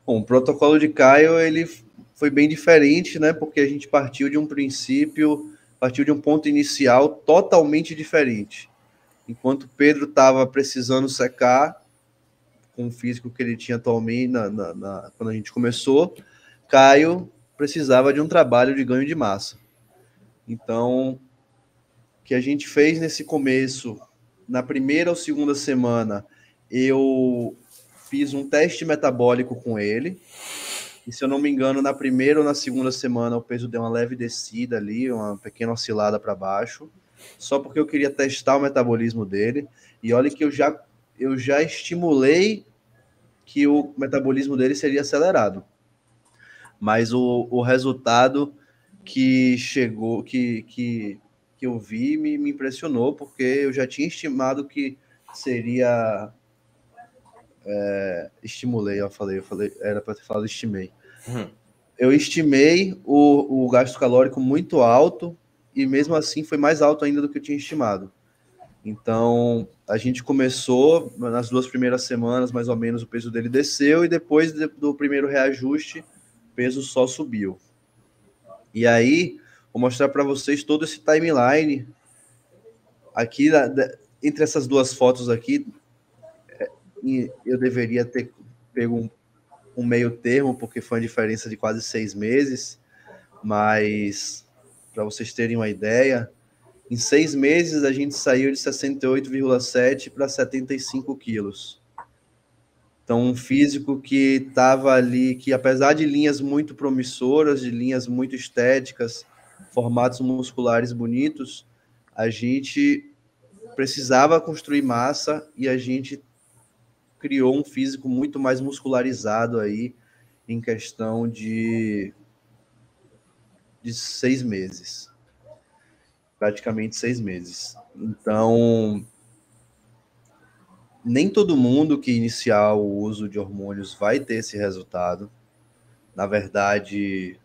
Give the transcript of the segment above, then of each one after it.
Bom, o protocolo de Caio, ele foi bem diferente, né? Porque a gente partiu de um princípio, partiu de um ponto inicial totalmente diferente. Enquanto Pedro estava precisando secar, com o físico que ele tinha atualmente quando a gente começou, Caio precisava de um trabalho de ganho de massa. Então, o que a gente fez nesse começo, na primeira ou segunda semana, eu fiz um teste metabólico com ele. E se eu não me engano, na primeira ou na segunda semana, o peso deu uma leve descida ali, uma pequena oscilada para baixo, só porque eu queria testar o metabolismo dele. E olha que eu já estimulei que o metabolismo dele seria acelerado. Mas o resultado que chegou, que eu vi, me impressionou, porque eu já tinha estimado que seria. Estimulei, eu falei, era para ter falado estimei. Eu estimei o gasto calórico muito alto, e mesmo assim foi mais alto ainda do que eu tinha estimado. Então, a gente começou, nas 2 primeiras semanas, mais ou menos, o peso dele desceu, e depois do primeiro reajuste, o peso só subiu. E aí, vou mostrar para vocês todo esse timeline. Aqui, entre essas duas fotos aqui, eu deveria ter pego um meio termo, porque foi uma diferença de quase 6 meses, mas, para vocês terem uma ideia, em 6 meses a gente saiu de 68,7 para 75 quilos. Então, um físico que estava ali, que apesar de linhas muito promissoras, de linhas muito estéticas, formatos musculares bonitos, a gente precisava construir massa, e a gente criou um físico muito mais muscularizado aí, em questão de 6 meses. Praticamente 6 meses. Então, nem todo mundo que iniciar o uso de hormônios vai ter esse resultado. Na verdade,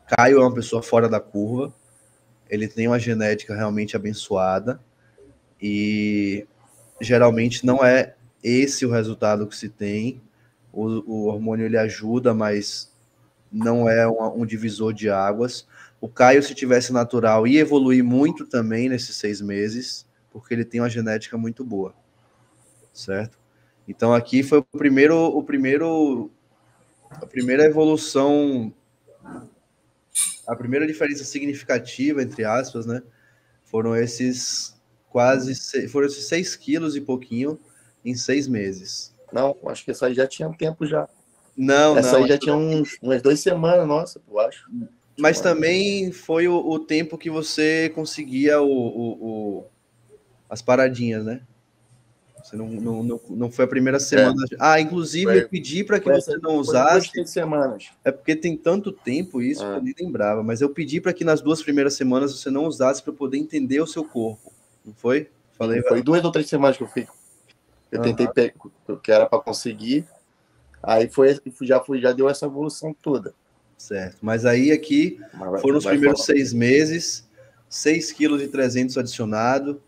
Caio é uma pessoa fora da curva. Ele tem uma genética realmente abençoada, e geralmente não é esse o resultado que se tem. O hormônio ele ajuda, mas não é um divisor de águas. O Caio, se tivesse natural, ia evoluir muito também nesses 6 meses, porque ele tem uma genética muito boa, certo? Então aqui foi a primeira evolução, a primeira diferença significativa, entre aspas, né? Foram esses foram esses 6 quilos e pouquinho em 6 meses. Não, acho que essa aí já tinha um tempo já. Não, Essa não. aí já tinha umas 2 semanas, nossa, eu acho. Mas também foi o tempo que você conseguia as paradinhas, né? Você não foi a primeira semana. Inclusive, eu pedi para que você não foi usasse. 2, 3 semanas. É porque tem tanto tempo isso que eu nem lembrava. Mas eu pedi para que nas 2 primeiras semanas você não usasse, para poder entender o seu corpo. Não foi? Falei, foi 2 ou 3 semanas que eu fiz. Eu tentei pegar, que era para conseguir. Aí já deu essa evolução toda. Certo. Mas aí aqui foram os primeiros 6 meses, 6,3 kg adicionado,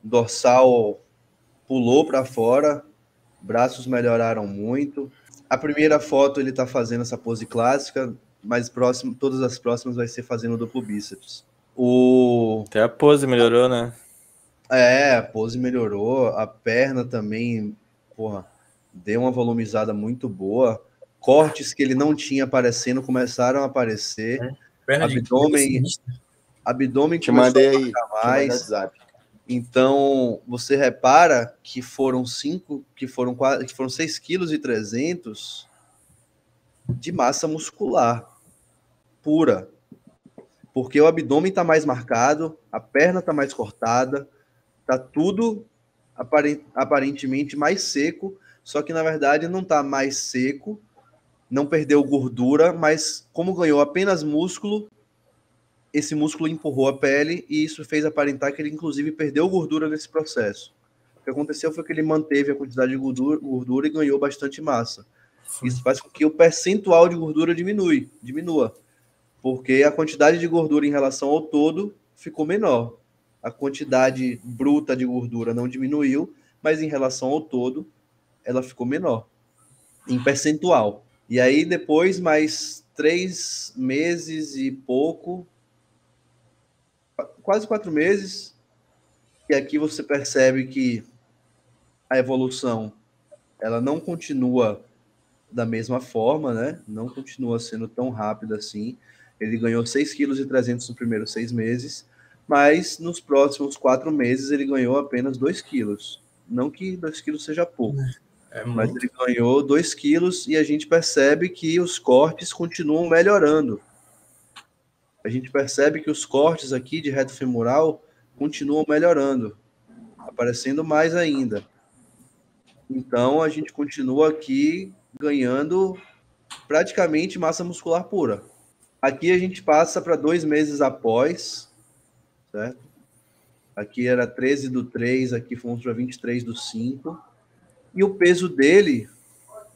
dorsal pulou para fora, braços melhoraram muito. A primeira foto ele está fazendo essa pose clássica, mas todas as próximas vai ser fazendo duplo bíceps. Até a pose melhorou, né? A pose melhorou, a perna também, deu uma volumizada muito boa. Cortes que ele não tinha aparecendo começaram a aparecer. Abdômen te começou mandei a aí, marcar te mandei mais. WhatsApp. Então, você repara que foram 6,3 kg de massa muscular pura. Porque o abdômen está mais marcado, a perna está mais cortada, está tudo aparentemente mais seco, só que na verdade não está mais seco, não perdeu gordura, mas como ganhou apenas músculo, esse músculo empurrou a pele, e isso fez aparentar que ele inclusive perdeu gordura nesse processo. O que aconteceu foi que ele manteve a quantidade de gordura e ganhou bastante massa. Isso faz com que o percentual de gordura diminua, porque a quantidade de gordura em relação ao todo ficou menor. A quantidade bruta de gordura não diminuiu, mas em relação ao todo, ela ficou menor, em percentual. E aí, depois, mais 3 meses e pouco, quase 4 meses, e aqui você percebe que a evolução ela não continua da mesma forma, né? Não continua sendo tão rápida assim. Ele ganhou 6,3 kg nos primeiros 6 meses, mas nos próximos 4 meses ele ganhou apenas 2 quilos. Não que 2 quilos seja pouco, mas ele ganhou 2 quilos e a gente percebe que os cortes continuam melhorando. A gente percebe que os cortes aqui de reto femoral continuam melhorando, aparecendo mais ainda. Então, a gente continua aqui ganhando praticamente massa muscular pura. Aqui a gente passa para 2 meses após, certo? Aqui era 13/3, aqui fomos para 23/5. E o peso dele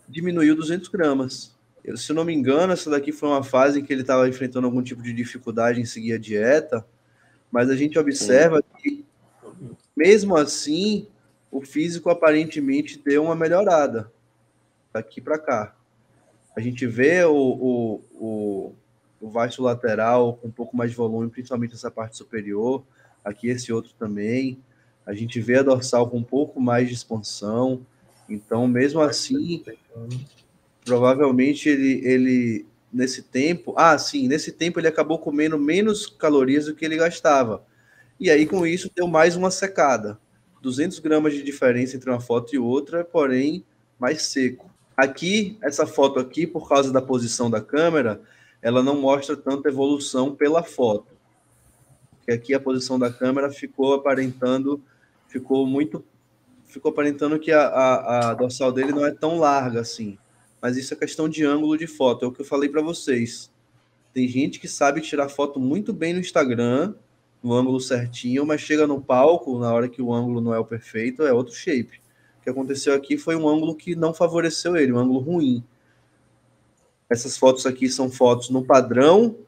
diminuiu 200 gramas. Se eu não me engano, essa daqui foi uma fase em que ele estava enfrentando algum tipo de dificuldade em seguir a dieta, mas a gente observa que, mesmo assim, o físico aparentemente deu uma melhorada daqui para cá. A gente vê o vasto lateral com um pouco mais de volume, principalmente essa parte superior, aqui esse outro também. A gente vê a dorsal com um pouco mais de expansão. Então, mesmo assim, provavelmente ele nesse tempo... nesse tempo ele acabou comendo menos calorias do que ele gastava. E aí, com isso, deu mais uma secada. 200 gramas de diferença entre uma foto e outra, porém, mais seco. Aqui, essa foto aqui, por causa da posição da câmera, ela não mostra tanta evolução pela foto. Porque aqui a posição da câmera ficou aparentando que a dorsal dele não é tão larga assim. Mas isso é questão de ângulo de foto, é o que eu falei para vocês. Tem gente que sabe tirar foto muito bem no Instagram, no ângulo certinho, mas chega no palco, na hora que o ângulo não é o perfeito, é outro shape. O que aconteceu aqui foi um ângulo que não favoreceu ele, um ângulo ruim. Essas fotos aqui são fotos no padrão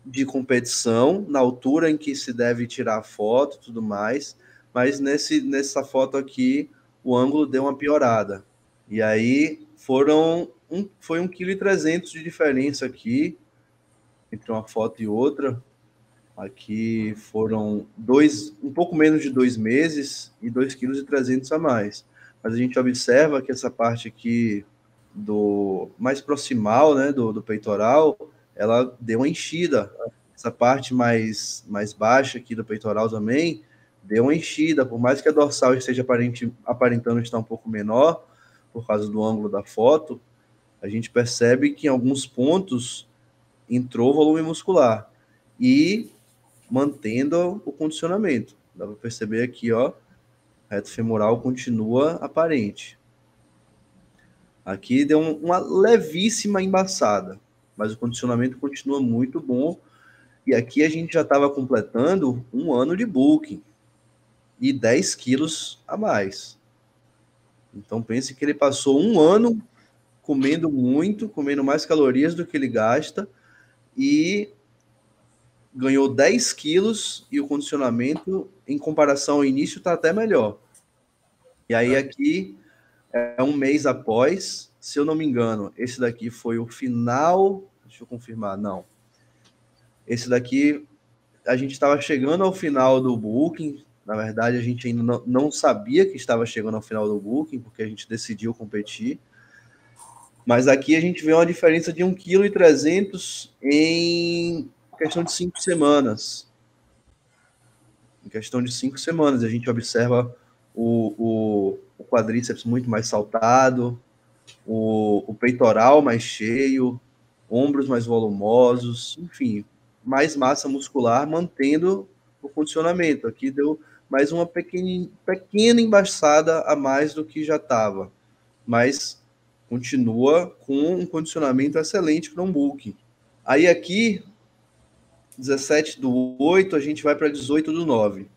de competição, na altura em que se deve tirar a foto e tudo mais, mas nessa foto aqui o ângulo deu uma piorada. E aí foi 1,3 kg de diferença aqui entre uma foto e outra. Aqui foram um pouco menos de 2 meses e 2,3 kg a mais. Mas a gente observa que essa parte aqui do mais proximal, né, do peitoral, ela deu uma enchida. Essa parte mais baixa aqui do peitoral também deu uma enchida, por mais que a dorsal esteja aparentando estar um pouco menor, por causa do ângulo da foto, a gente percebe que em alguns pontos entrou volume muscular e mantendo o condicionamento. Dá para perceber aqui, ó, reto femoral continua aparente. Aqui deu uma levíssima embaçada, mas o condicionamento continua muito bom. E aqui a gente já estava completando 1 ano de booking e 10 quilos a mais. Então pense que ele passou 1 ano comendo muito, comendo mais calorias do que ele gasta e ganhou 10 quilos e o condicionamento, em comparação ao início, está até melhor. E aí aqui é 1 mês após, se eu não me engano, esse daqui foi o final, deixa eu confirmar, não. Esse daqui, a gente estava chegando ao final do booking, na verdade a gente ainda não sabia que estava chegando ao final do booking, porque a gente decidiu competir, mas aqui a gente vê uma diferença de 1,3 kg em questão de 5 semanas. Em questão de 5 semanas, a gente observa o quadríceps muito mais saltado, o peitoral mais cheio, ombros mais volumosos, enfim, mais massa muscular, mantendo o condicionamento. Aqui deu mais uma pequena embaçada a mais do que já estava, mas continua com um condicionamento excelente para um bulking. Aí aqui, 17/8, a gente vai para 18/9.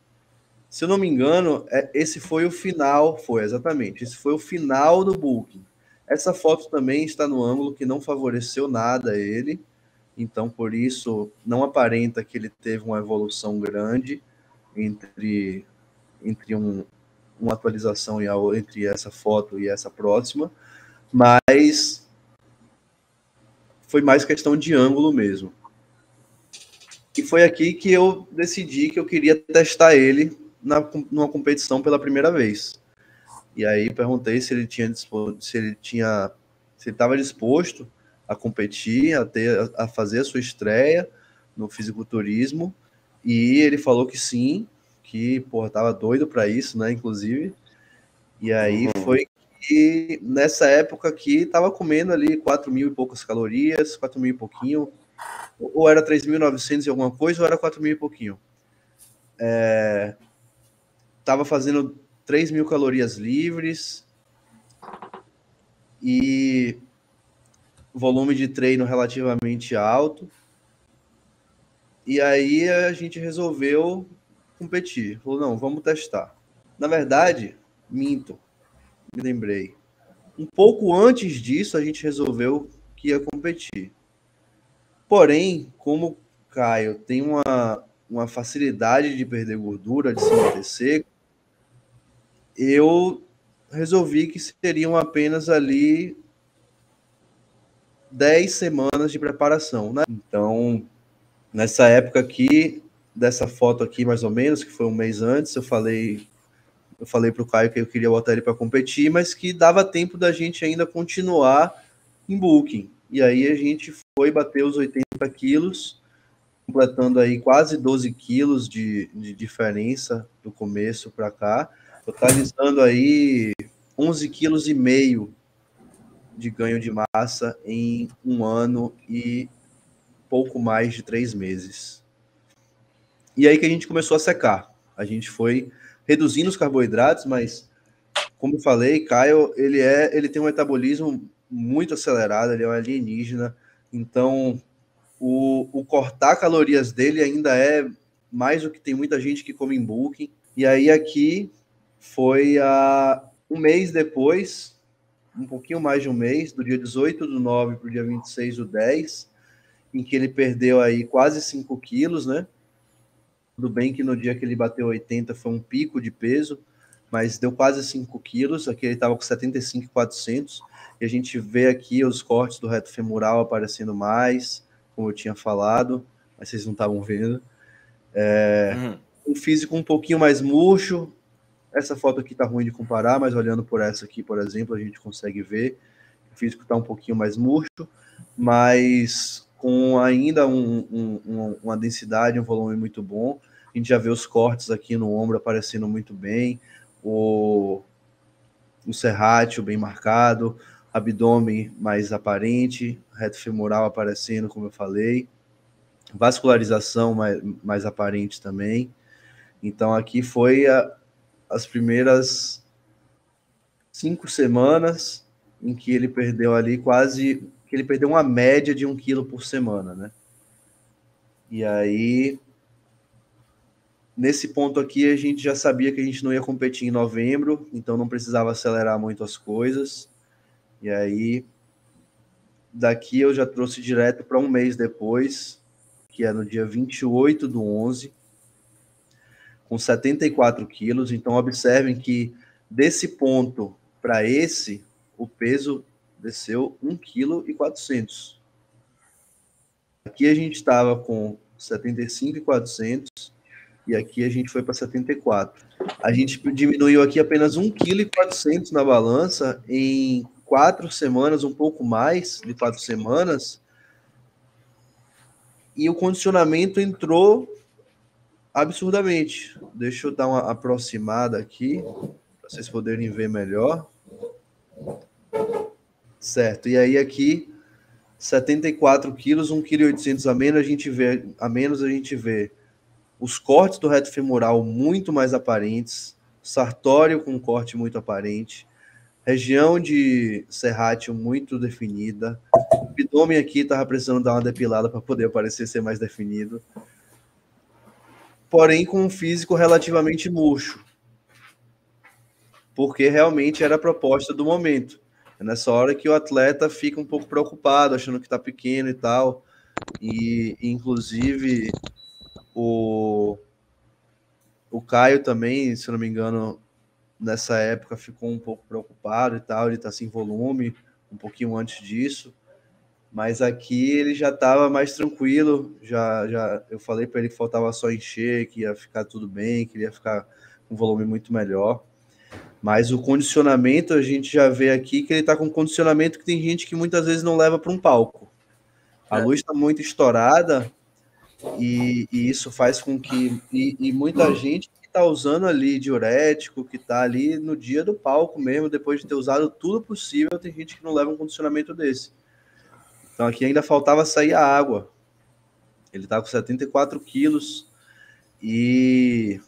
Se eu não me engano, esse foi o final, exatamente, esse foi o final do booking. Essa foto também está no ângulo que não favoreceu nada a ele, então por isso não aparenta que ele teve uma evolução grande entre uma atualização entre essa foto e essa próxima, mas foi mais questão de ângulo mesmo. E foi aqui que eu decidi que eu queria testar ele numa competição pela primeira vez. E aí perguntei se ele estava disposto a competir, a fazer a sua estreia no fisiculturismo, e ele falou que sim, que estava doido para isso, né, inclusive. E aí foi que nessa época aqui estava comendo ali 4.000 e poucas calorias, 4.000 e pouquinho, ou era 3.900 e alguma coisa, ou era 4.000 e pouquinho. Tava fazendo 3.000 calorias livres e volume de treino relativamente alto. E aí a gente resolveu competir. Falou, não, vamos testar. Na verdade, minto, me lembrei. Um pouco antes disso, a gente resolveu que ia competir. Porém, como o Caio tem uma facilidade de perder gordura, de se manter seco, eu resolvi que seriam apenas ali 10 semanas de preparação, né? Então, nessa época aqui, dessa foto aqui mais ou menos, que foi um mês antes, eu falei para o Caio que eu queria botar ele para competir, mas que dava tempo da gente ainda continuar em Booking. E aí a gente foi bater os 80 quilos, completando aí quase 12 quilos de diferença do começo para cá, totalizando aí 11,5 quilos de ganho de massa em 1 ano e pouco mais de 3 meses. E aí que a gente começou a secar. A gente foi reduzindo os carboidratos, mas, como eu falei, Caio, ele tem um metabolismo muito acelerado, ele é um alienígena, então o cortar calorias dele ainda é mais do que tem muita gente que come em bulking. E aí aqui foi um mês depois, um pouquinho mais de um mês, do dia 18/9 para o dia 26/10, em que ele perdeu aí quase 5 quilos, né? Tudo bem que no dia que ele bateu 80 foi um pico de peso, mas deu quase 5 quilos. Aqui ele estava com 75,400. E a gente vê aqui os cortes do reto femoral aparecendo mais, como eu tinha falado, mas vocês não estavam vendo. Um físico um pouquinho mais murcho. Essa foto aqui tá ruim de comparar, mas olhando por essa aqui, por exemplo, a gente consegue ver que o físico está um pouquinho mais murcho, mas com ainda uma densidade, um volume muito bom. A gente já vê os cortes aqui no ombro aparecendo muito bem, o serrátil bem marcado, abdômen mais aparente, reto femoral aparecendo, como eu falei, vascularização mais aparente também. Então aqui foi as primeiras 5 semanas em que ele perdeu ali que ele perdeu uma média de 1 quilo por semana, né? E aí, nesse ponto aqui, a gente já sabia que a gente não ia competir em novembro, então não precisava acelerar muito as coisas. E aí, daqui eu já trouxe direto para um mês depois, que é no dia 28/11, com 74 quilos. Então, observem que desse ponto para esse, o peso desceu 1,4 kg. Aqui a gente estava com 75,400 e aqui a gente foi para 74. A gente diminuiu aqui apenas 1,4 kg na balança em 4 semanas, um pouco mais de 4 semanas, e o condicionamento entrou absurdamente. Deixa eu dar uma aproximada aqui, para vocês poderem ver melhor. Certo, e aí aqui 74 quilos, 1,8 kg a menos a gente vê os cortes do reto femoral muito mais aparentes, sartório com corte muito aparente, região de serrátil muito definida, o abdômen aqui estava precisando dar uma depilada para poder aparecer ser mais definido, porém com um físico relativamente murcho, porque realmente era a proposta do momento. É nessa hora que o atleta fica um pouco preocupado, achando que está pequeno e tal. E, inclusive, o Caio também, se não me engano, nessa época ficou um pouco preocupado e tal. Ele está sem volume, um pouquinho antes disso. Mas aqui ele já estava mais tranquilo, eu falei para ele que faltava só encher, que ia ficar tudo bem, que ele ia ficar com um volume muito melhor. Mas o condicionamento, a gente já vê aqui que ele está com condicionamento que tem gente que muitas vezes não leva para um palco. A luz está muito estourada e isso faz com que... E muita gente que está usando ali diurético, que está ali no dia do palco mesmo, depois de ter usado tudo possível, tem gente que não leva um condicionamento desse. Então aqui ainda faltava sair a água. Ele está com 74 quilos e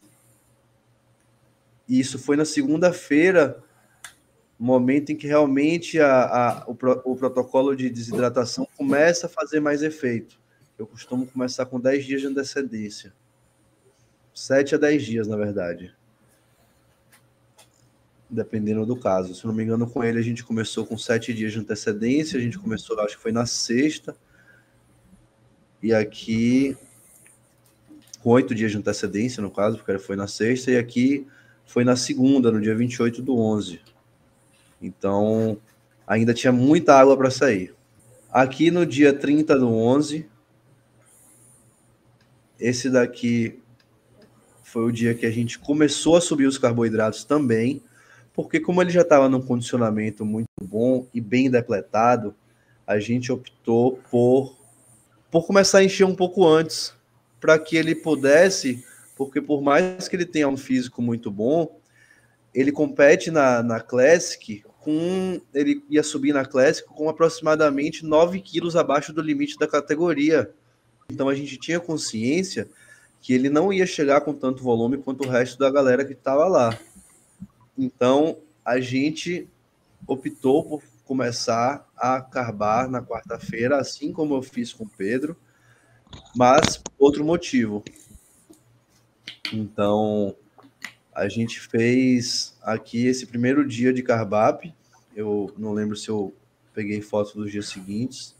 isso foi na segunda-feira, momento em que realmente o protocolo de desidratação começa a fazer mais efeito. Eu costumo começar com 10 dias de antecedência. 7 a 10 dias, na verdade. Dependendo do caso. Se não me engano, com ele a gente começou com 7 dias de antecedência, a gente começou, acho que foi na sexta, e aqui com 8 dias de antecedência, no caso, porque foi na sexta, e aqui foi na segunda, no dia 28/11. Então, ainda tinha muita água para sair. Aqui no dia 30/11, esse daqui foi o dia que a gente começou a subir os carboidratos também, porque como ele já estava num condicionamento muito bom e bem depletado, a gente optou por começar a encher um pouco antes, para que ele pudesse, porque por mais que ele tenha um físico muito bom, ele compete na Classic ele ia subir na Classic com aproximadamente 9 quilos abaixo do limite da categoria. Então a gente tinha consciência que ele não ia chegar com tanto volume quanto o resto da galera que estava lá. Então a gente optou por começar a carbar na quarta-feira, assim como eu fiz com o Pedro, mas outro motivo. Então a gente fez aqui esse primeiro dia de carbap. Eu não lembro se eu peguei foto dos dias seguintes,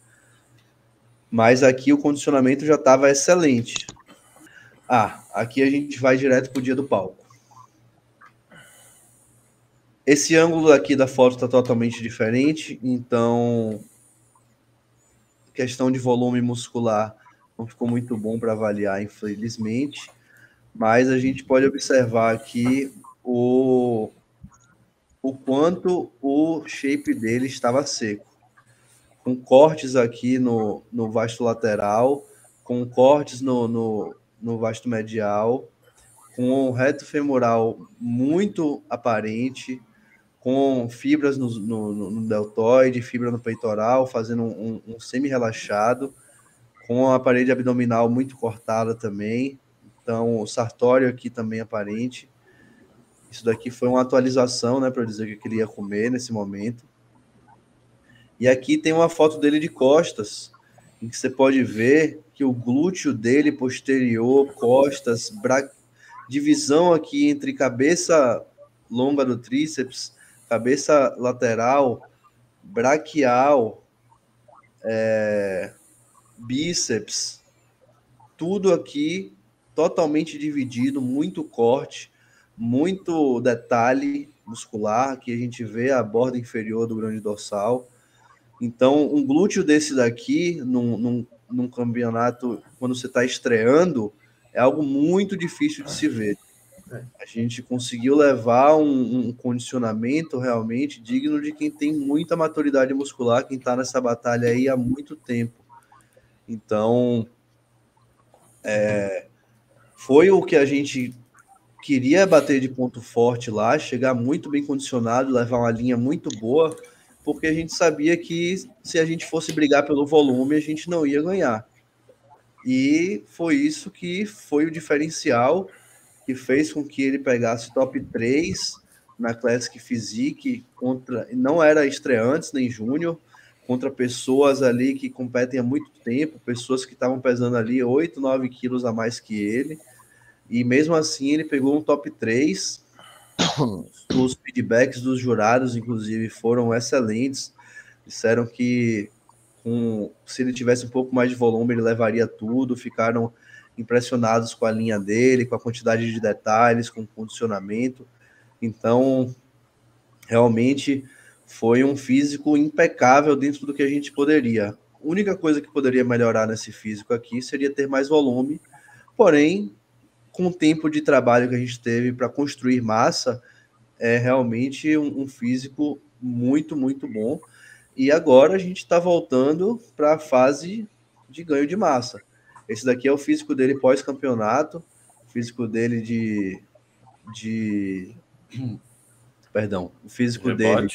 mas aqui o condicionamento já estava excelente. Aqui a gente vai direto para o dia do palco. Esse ângulo aqui da foto está totalmente diferente, então questão de volume muscular não ficou muito bom para avaliar, infelizmente, mas a gente pode observar aqui o quanto o shape dele estava seco, com cortes aqui no vasto lateral, com cortes no vasto medial, com um reto femoral muito aparente, com fibras no deltoide, fibra no peitoral, fazendo um semi-relaxado, com a parede abdominal muito cortada também. Então, o sartório aqui também aparente. Isso daqui foi uma atualização, né, para dizer o que eu queria comer nesse momento. E aqui tem uma foto dele de costas, em que você pode ver que o glúteo dele posterior, costas, divisão aqui entre cabeça longa do tríceps, cabeça lateral, braquial, bíceps, tudo aqui totalmente dividido, muito corte, muito detalhe muscular, aqui a gente vê a borda inferior do grande dorsal. Então, um glúteo desse daqui, num campeonato, quando você está estreando, é algo muito difícil de se ver. A gente conseguiu levar um condicionamento realmente digno de quem tem muita maturidade muscular, quem está nessa batalha aí há muito tempo. Então, foi o que a gente queria bater de ponto forte lá, chegar muito bem condicionado, levar uma linha muito boa, porque a gente sabia que se a gente fosse brigar pelo volume, a gente não ia ganhar. E foi isso que foi o diferencial que fez com que ele pegasse top 3 na Classic Physique, não era estreantes nem júnior, contra pessoas ali que competem há muito tempo, pessoas que estavam pesando ali 8, 9 quilos a mais que ele, e mesmo assim ele pegou um top 3. Os feedbacks dos jurados, inclusive, foram excelentes. Disseram que se ele tivesse um pouco mais de volume, ele levaria tudo. Ficaram impressionados com a linha dele, com a quantidade de detalhes, com o condicionamento. Então, realmente foi um físico impecável dentro do que a gente poderia. única coisa que poderia melhorar nesse físico aqui seria ter mais volume, porém, com o tempo de trabalho que a gente teve para construir massa, é realmente um físico muito, muito bom. E agora a gente está voltando para a fase de ganho de massa. Esse daqui é o físico dele pós-campeonato, físico dele perdão, o físico dele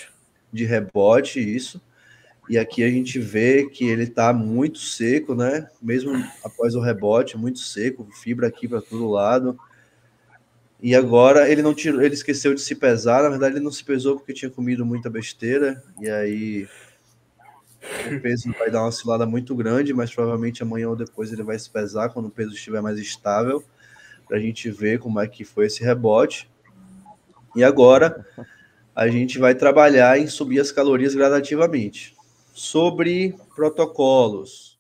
de rebote, isso. E aqui a gente vê que ele está muito seco, né? Mesmo após o rebote, muito seco, fibra aqui para todo lado. E agora ele não tirou, ele esqueceu de se pesar. Na verdade, ele não se pesou porque tinha comido muita besteira. E aí o peso vai dar uma oscilada muito grande, mas provavelmente amanhã ou depois ele vai se pesar quando o peso estiver mais estável, para a gente ver como é que foi esse rebote. E agora a gente vai trabalhar em subir as calorias gradativamente. Sobre protocolos,